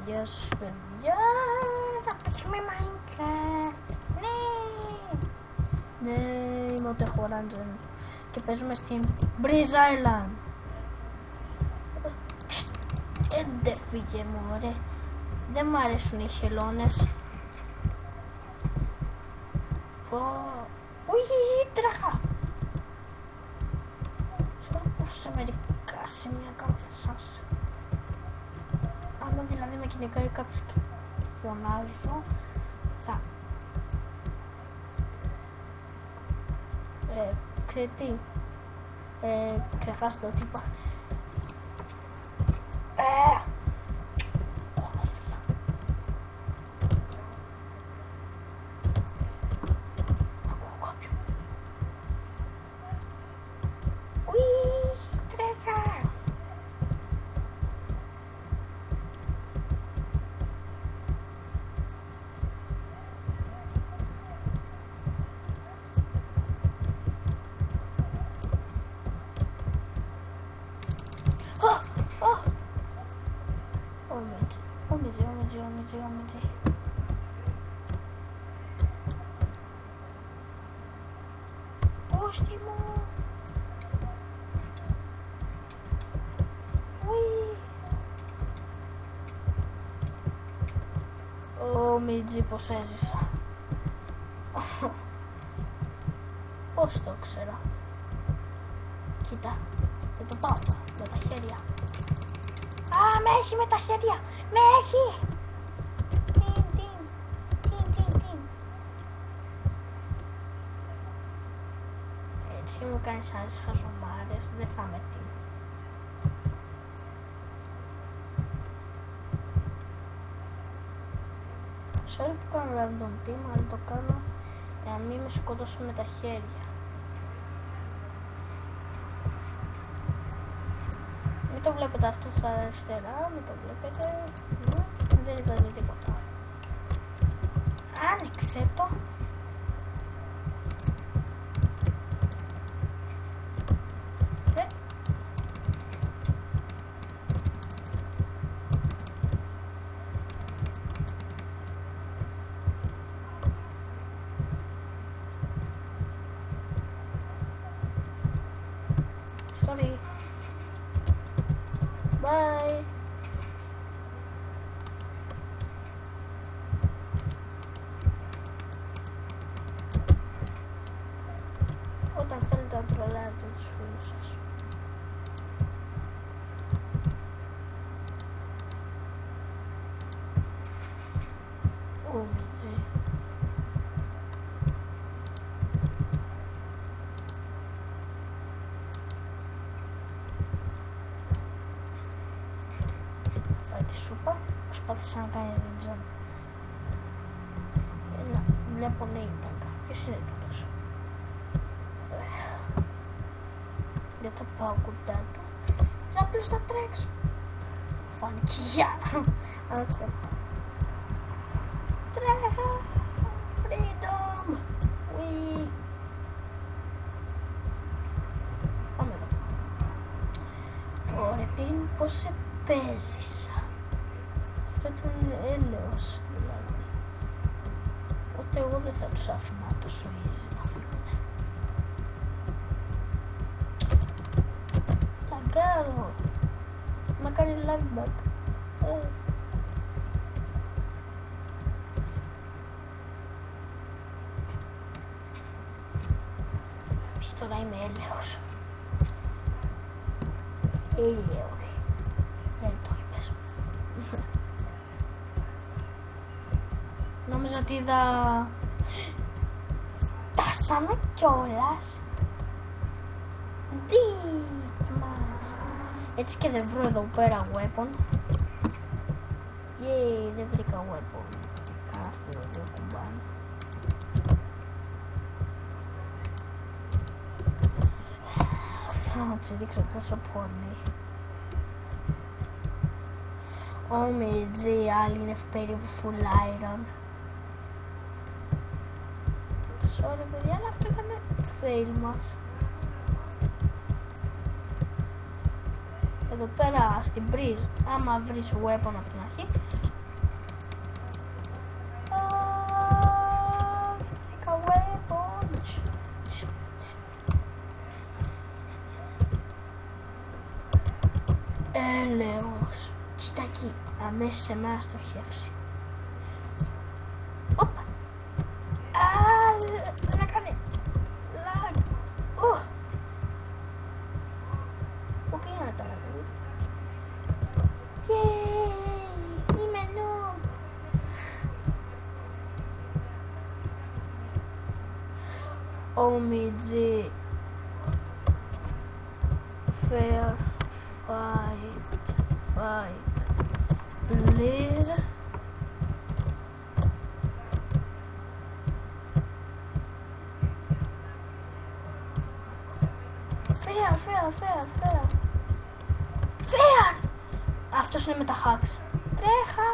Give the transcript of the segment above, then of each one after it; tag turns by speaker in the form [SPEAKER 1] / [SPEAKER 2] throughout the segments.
[SPEAKER 1] Γεια σας παιδιά, θα παίξουμε Minecraft. Ναι, είμαι ο Τεχοράντζεν και παίζουμε στην Breeze Island. Έντε φύγε μου, ωραία. Δεν μ' αρέσουν οι χελώνες. Ουι, τρέχα. Σε μερικά σημεία κάνω σας. Άμα δηλαδή με κυνηγάει κάποιος και φωνάζω, θα... Ξέρετε τι, ξεχάστε ότι είπα. Ονόφυλλα. Ακούω κάποιον. Ουί, τρέχα. Όμιτζι. Πόστι μου. Ουί. Όμιτζι, πως έζησα. Πώς το ξέρω. Κοίτα, θα το πάω με τα χέρια. Α, με έχει με τα χέρια. Με έχει. Έτσι μου κάνεις άλλες χαζομάρες. Δεν θα με τι. Sorry που κάνω random team, αλλά το κάνω για να μην με σκοτώσω με τα χέρια. Μην το βλέπετε αυτό στα αριστερά, μην το βλέπετε. Δεν ήταν τίποτα. Άνοιξε το. Sorry. Bye. Όταν θέλετε να τρολάρετε τους φίλους σας. Τη σούπα, προσπάθησα να κάνει ρίτζαν. Βλέπω νέινταγκα. Ποιος είναι τούτος? Δεν θα πάω κοντά του. Απλώς θα τρέξω. Φάνηκε γεια. Τρέχα. Freedom. Ουί. Πάμε εδώ. Ωραία, πριν πώς σε παίζησα. Αυτό ήταν έλεος δηλαδή. Οπότε εγώ δεν θα τους άφηνα τόσο easy να φύγουνε. Λαγκάρω. Μα κάνει lagback. Εμείς τώρα είμαι έλεος. Έλεος. Δεν το είπες. Νόμιζα ότι είδα... Φτάσαμε κιόλας. Deathmatch. Έτσι και δεν βρω εδώ πέρα weapon. Yay, δεν βρήκα weapon. Κάνα αυτό το δύο κουμπάνι. Θα τσιρίξω τόσο πολύ. Όμιτζι, άλλοι είναι περίπου full iron. Sorry παιδιά, αλλά αυτό ήταν fail μας. Εδώ πέρα στην Breeze, άμα βρεις weapon από την αρχή, Έλεος. Κοίτα εκεί. Αμέσως σε μένα στοχεύσει. Οπ. Δεν έκανε. Λαγ. Πού πήγαινα τώρα. Είμαι noob. OMG. Fair fight, please. Fair. Αυτός είναι με τα hacks. Τρέχα.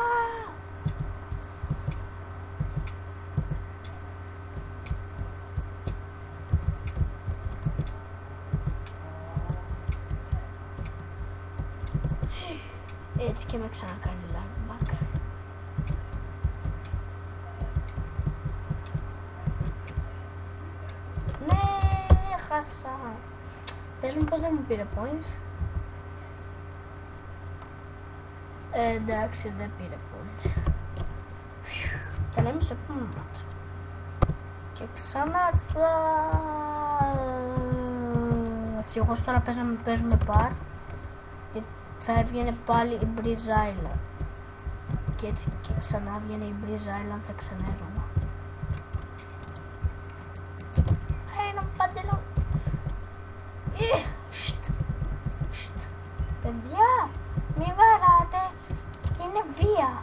[SPEAKER 1] Έτσι και με ξανακάνει lag back. Ναι, χάσα. Πες μου πως δεν μου πήρε points. Εντάξει, δεν πήρε points. Και λέμε στο επόμενο μάτς. Και ξανά θα... Ευτυχώς τώρα παίζουμε παρ. Θα έβγαινε πάλι η Breeze Island. Και έτσι και ξανά έβγαινε η Breeze Island, θα ξανέρωνα. Ένα παντελόν. Παιδιά, μη βαράτε. Είναι βία.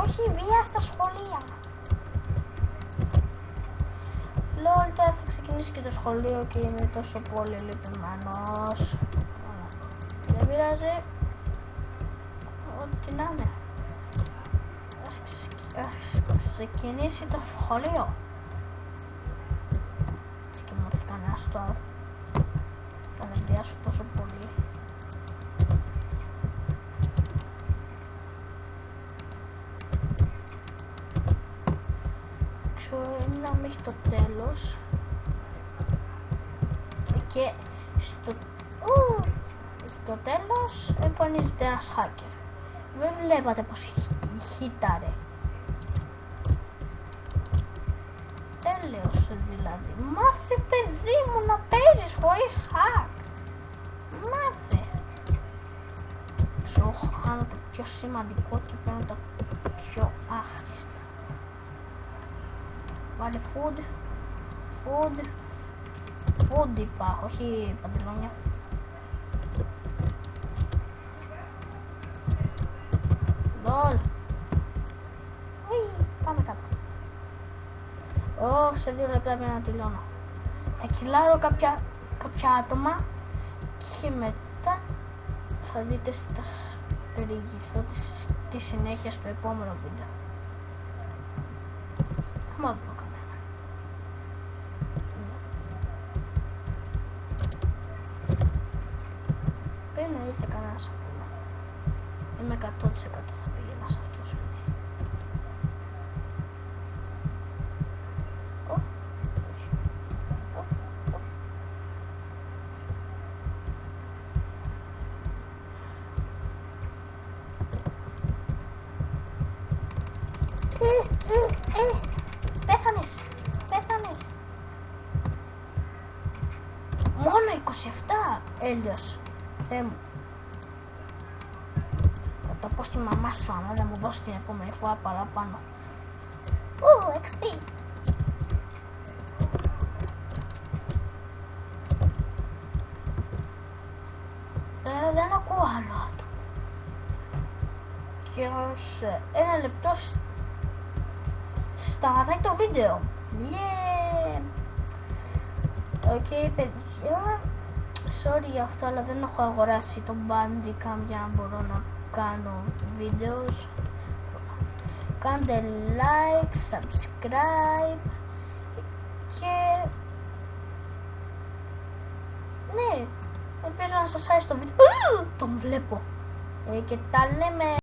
[SPEAKER 1] Όχι βία στα σχολεία. Λόλ, τώρα θα ξεκινήσει και το σχολείο και είμαι τόσο πολύ λυπημένος. Δεν πειράζει. Ό,τι να είναι. Ας ξεκινήσει το σχολείο. Έτσι και μου έρθει κανένας τώρα. Θα νευριάσω τόσο πολύ. Ξέρω να μέχρι το τέλος. Και στο τέλος εμφανίζεται ένας hacker. Δεν βλέπατε πως χίταρε. Τέλειος δηλαδή. Μάθε παιδί μου να παίζεις χωρίς hack. Μάθε. Σου κάνω το πιο σημαντικό και παίρνω το πιο άχρηστα. Βάλε food είπα, όχι παντελόνια. Λολ. Πάμε κάτω. Σε 2 λεπτά πρέπει να τελειώνω. Θα κυλάρω κάποια άτομα και μετά θα δείτε, θα σας περιηγηθώ τη συνέχεια στο επόμενο βίντεο. Άμα βρω κανένα. Πριν να ήρθε κανένας ακόμα. Είμαι 100% θα πήγαινα σε αυτό το σπίτι. Πέθανες. Μόνο 27. Έλεος. Θεέ μου. Θα το πω στη μαμά σου άμα δεν μου δώσει την επόμενη φορά παραπάνω. XP. Δεν ακούω άλλο άτομο. Και σε 1 λεπτό σταματάει το βίντεο. Ok παιδιά, sorry για αυτό, αλλά δεν έχω αγοράσει το Bandicam για να μπορώ να κάνω βίντεο. Κάντε like, subscribe και ναι, ελπίζω να σας άρεσε το βίντεο. Τον βλέπω και τα λέμε.